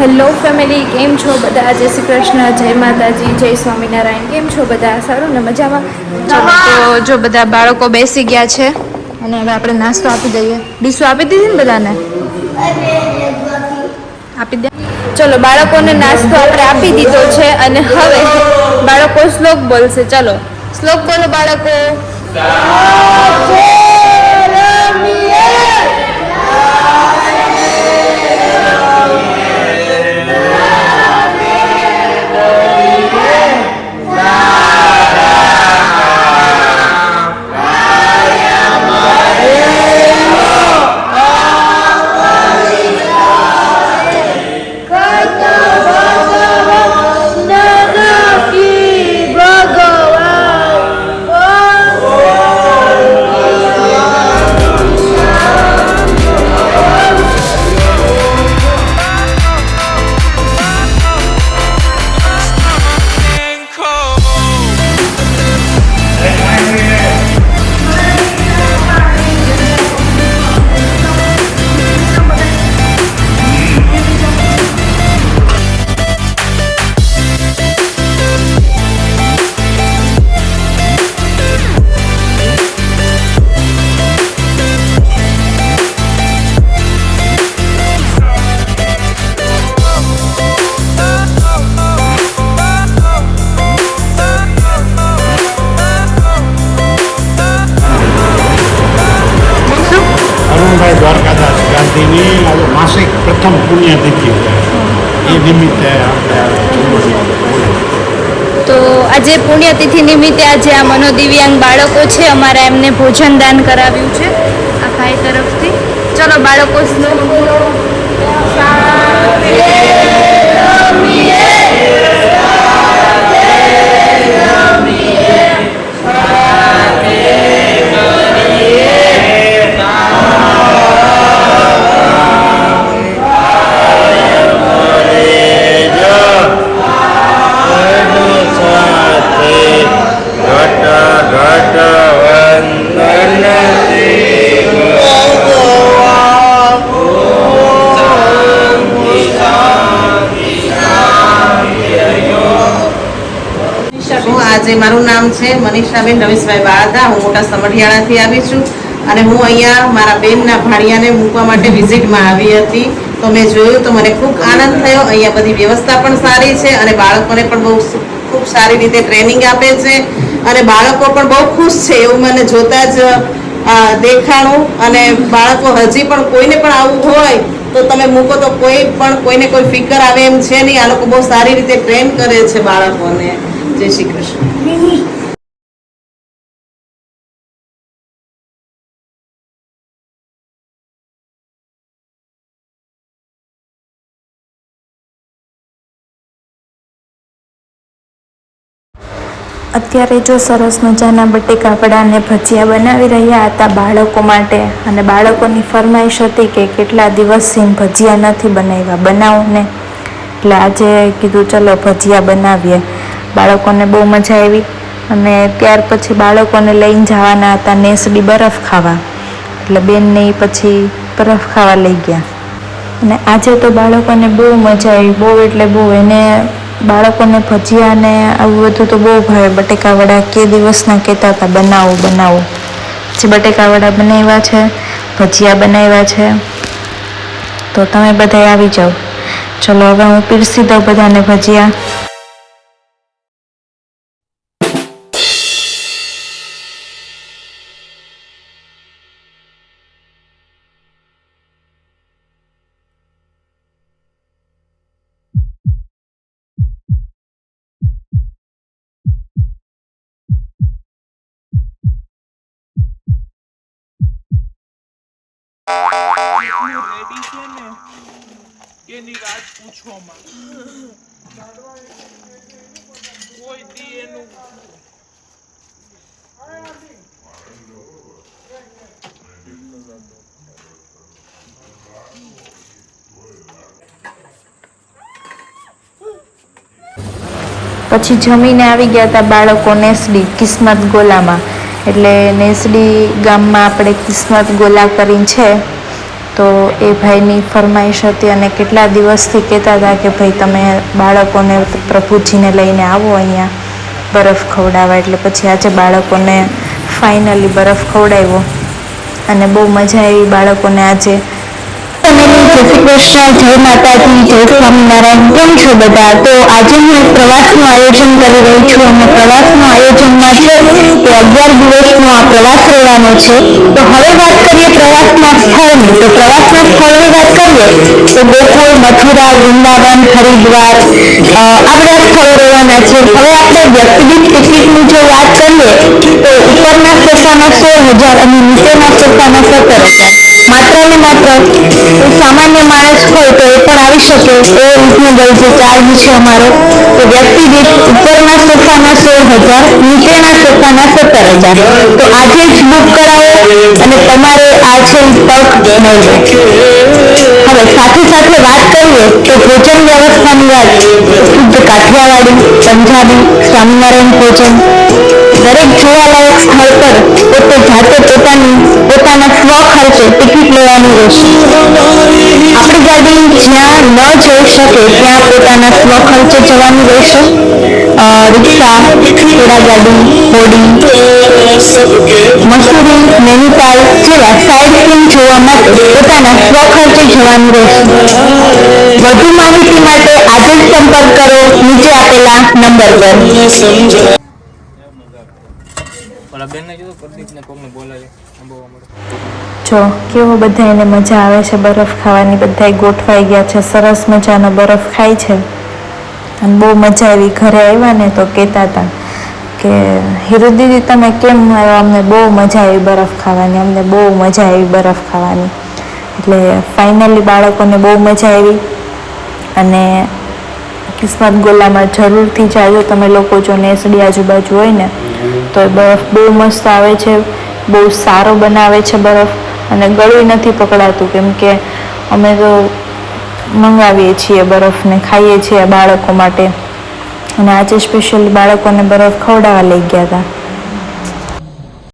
Hello family, કેમ છો બધા? જય શ્રી કૃષ્ણ, જય માતાજી, જય સ્વામિનારાયણ. કેમ છો બધા? સારું ને? મજામાં? ચાલો, તો જો બધા બાળકો બેસી ગયા છે અને હવે આપણે નાસ્તો આપી દઈએ. ડીશો આપી દીધી ને બધાને? આપી દે. ચલો, બાળકોને નાસ્તો આપણે આપી દીધો છે અને હવે બાળકો શ્લોક બોલશે. ચલો, શ્લોક બોલો બાળકો. દ્વારકાદાસ ગાંધીની માસિક પ્રથમ પુણ્યતિથિ એ નિમિત્તે તો આજે પુણ્યતિથિ નિમિત્તે આજે આ મનોદિવ્યાંગ બાળકો છે અમારા, એમને ભોજન દાન કરાવ્યું છે આ ભાઈ તરફથી. ચલો બાળકો, શ્લોક બોલો. આજે મારું નામ છે મનીષાબેન રવીશભાઈ બાળદા. હું મોટા સમઢિયાળાથી આવી છું અને હું અહીંયા મારા બેનના ભાણિયાને મૂકવા માટે વિઝિટમાં આવી હતી. તો મેં જોયું તો મને ખૂબ આનંદ થયો. અહીંયા બધી વ્યવસ્થા પણ સારી છે અને બાળકોને પણ ખૂબ સારી રીતે ટ્રેનિંગ આપે છે અને બાળકો પણ બહુ ખુશ છે એવું મને જોતા જ દેખાણું. અને બાળકો હજી પણ કોઈને પણ આવું હોય તો તમે મૂકો તો કોઈને કોઈ ફિકર આવે એમ છે નહીં. આ લોકો બહુ સારી રીતે ટ્રેન કરે છે બાળકોને. જય શ્રી કૃષ્ણ. અત્યારે જો સરસ મજાના બટેકા વડા અને ભજીયા બનાવી રહ્યા હતા બાળકો માટે, અને બાળકોની ફરમાઈશ હતી કે કેટલા દિવસથી ભજીયા નથી બનાવ્યા, બનાવો ને. એટલે આજે કીધું ચલો ભજીયા બનાવીએ. બાળકોને બહુ મજા આવી અને ત્યાર પછી બાળકોને લઈને જવાના હતા નેસડી બરફ ખાવા, એટલે બેનને પછી બરફ ખાવા લઈ ગયા. અને આજે તો બાળકોને બહુ મજા આવી, બહુ એટલે બહુ. એને બાળકોને ભજીયા ને આવું બધું તો બહુ ભાવે. બટેકા વડા કે દિવસના કહેતા હતા બનાવો બનાવો. પછી બટેકા વડા બનાવ્યા છે, ભજીયા બનાવ્યા છે. તો તમે બધા આવી જાઓ. ચલો હવે હું પીરસી દઉં બધાને ભજીયા. રેડી છે ને એની વાત પૂછો માં કોઈ દી એનું પછી જમીને આવી ગયા હતા બાળકો નેસડી કિસ્મત ગોલામાં. એટલે નેસડી ગામમાં આપણે કિસ્મત ગોલા કરીને છે, તો તો એ ભાઈની ફરમાઈશ હતી અને કેટલા દિવસથી કહેતા હતા કે ભાઈ તમે બાળકોને પ્રભુજીને લઈને આવો અહીંયા બરફ ખવડાવવા. એટલે પછી આજે બાળકોને ફાઇનલી બરફ ખવડાવ્યો અને બહુ મજા આવી બાળકોને આજે. જય શ્રી કૃષ્ણ, જય માતાજી, જય સ્વામિનારાયણ. કેમ છો બધા? તો આજે હું એક પ્રવાસનું આયોજન કરી રહી છું અને પ્રવાસનું આયોજનમાં છે તે 11 દિવસનો આ પ્રવાસ રહેવાનો છે. તો હવે વાત કરીએ પ્રવાસના સ્થળની. તો પ્રવાસના સ્થળની વાત કરીએ તો ગોકુળ, મથુરા, વૃંદાવન, હરિદ્વાર આ બધા સ્થળો રહેવાના છે. હવે આપણે વ્યક્તિગત ટિકિટની જો વાત કરીએ તો ઉપરના સસ્તાના 16,000 અને નીચેના સસ્તાના 17,000. માત્ર ને માત્ર સામાન્ય માણસ હોય તો એ પણ આવી શકે એ રીઝનેબલ જે ચાર્જ છે અમારો. તો વ્યક્તિ દીઠ ઉપરના સોફાના 16,000, નીચેના સોફાના 17,000. તો આજે જ બુક કરાવો અને તમારે આ છે તક મળે. હવે સાથે સાથે વાત કરીએ તો ભોજન વ્યવસ્થાની વાત. શુદ્ધ કાઠિયાવાડી, પંજાબી, સ્વામિનારાયણ ભોજન દરેક જોવાલાયક સ્થળ પર પોતે જાતે પોતાના સ્વખર્ચે ટિકિટ લેવાની રહેશે. આપણી ગાડી જ્યાં ન જઈ શકે ત્યાં પોતાના સ્વખર્ચે જવાનું રહેશે. રિક્ષા, ઘોડાગાડી, હોડી, મસૂરી, નૈનીતાલ જેવા સાઇટ સીન જોવા માટે પોતાના સ્વખર્ચે જવાનું રહેશે. વધુ માહિતી માટે આજે જ સંપર્ક કરો નીચે આપેલા નંબર પર. જો કેવો બધાને મજા આવે છે બરફ ખાવાની. બધાય ગોઠવાઈ ગયા છે, સરસ મજાનો બરફ ખાય છે અને બહુ મજા આવી. ઘરે આવ્યા ને તો કહેતા હતા કે હીરુ દીદી તમે કેમ આવ્યા? અમને બહુ મજા આવી બરફ ખાવાની, અમને બહુ મજા આવી બરફ ખાવાની. એટલે ફાઇનલી બાળકોને બહુ મજા આવી. અને કિસ્મત ગોલામાં જરૂરથી જાજો તમે લોકો. જો નેસડી આજુબાજુ હોય ને તો બરફ બહુ મસ્ત આવે છે, બહુ સારો બનાવે છે બરફ અને ગળું નથી પકડાતું. કેમ કે અમે તો મંગાવીએ છીએ બરફને, ખાઈએ છીએ બાળકો માટે. અને આજે સ્પેશિયલી બાળકોને બરફ ખવડાવવા લઈ ગયા હતા.